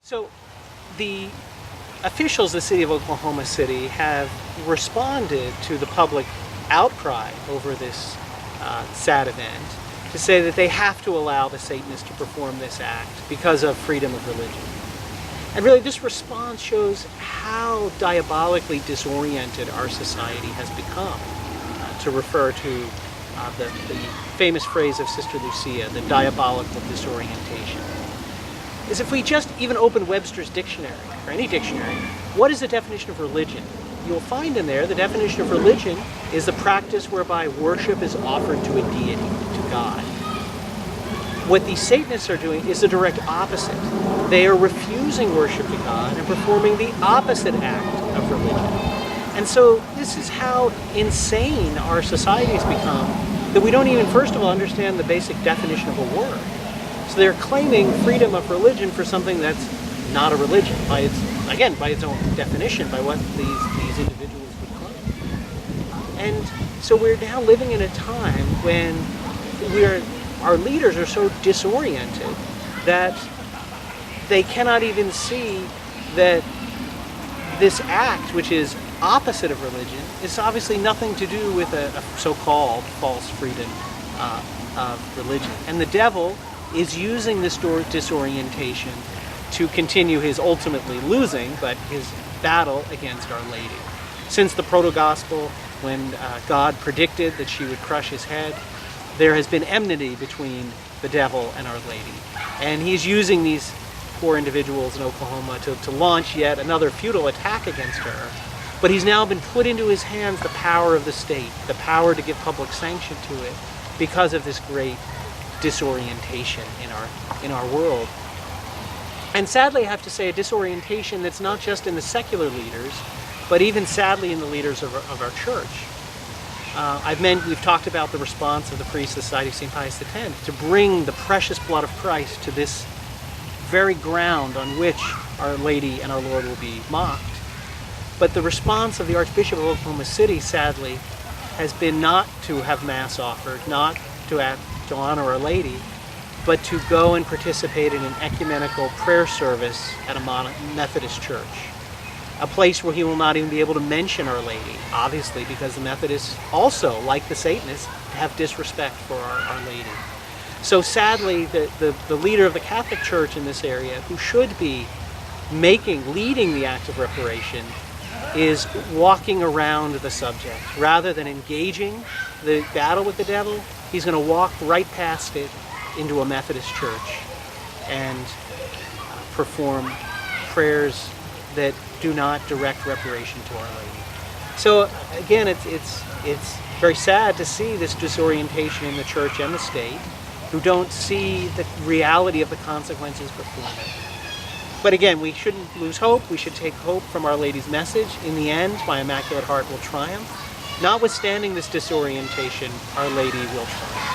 So the officials of the city of Oklahoma City have responded to the public outcry over this sad event to say that they have to allow the Satanists to perform this act because of freedom of religion. And really this response shows how diabolically disoriented our society has become, to refer to the famous phrase of Sister Lucia, the diabolical disorientation. Is if we just even open Webster's dictionary, or any dictionary, what is the definition of religion? You'll find in there the definition of religion is the practice whereby worship is offered to a deity, to God. What these Satanists are doing is the direct opposite. They are refusing worship to God and performing the opposite act of religion. And so this is how insane our society has become, that we don't even, first of all, understand the basic definition of a word. So they're claiming freedom of religion for something that's not a religion, by its own definition, by what these individuals would claim. And so we're now living in a time when our leaders are so disoriented that they cannot even see that this act, which is opposite of religion, is obviously nothing to do with a so-called false freedom of religion. And the devil is using this disorientation to continue his ultimately losing, but his battle against Our Lady. Since the proto-gospel, when God predicted that she would crush his head, there has been enmity between the devil and Our Lady. And he's using these poor individuals in Oklahoma to launch yet another futile attack against her. But he's now been put into his hands the power of the state, the power to give public sanction to it, because of this great disorientation in our world. And sadly, I have to say, a disorientation that's not just in the secular leaders, but even sadly in the leaders of our church. We've talked about the response of the Priest Society of St. Pius X to bring the precious blood of Christ to this very ground on which Our Lady and our Lord will be mocked. But the response of the Archbishop of Oklahoma City, sadly, has been not to have Mass offered, not to honor Our Lady, but to go and participate in an ecumenical prayer service at a Methodist church. A place where he will not even be able to mention Our Lady, obviously, because the Methodists also, like the Satanists, have disrespect for Our Lady. So sadly, the leader of the Catholic Church in this area, who should be leading the act of reparation, is walking around the subject. Rather than engaging the battle with the devil, he's going to walk right past it into a Methodist church and perform prayers that do not direct reparation to Our Lady. So again, it's very sad to see this disorientation in the church and the state, who don't see the reality of the consequences before them. But again, we shouldn't lose hope. We should take hope from Our Lady's message. In the end, my Immaculate Heart will triumph. Notwithstanding this disorientation, Our Lady will triumph.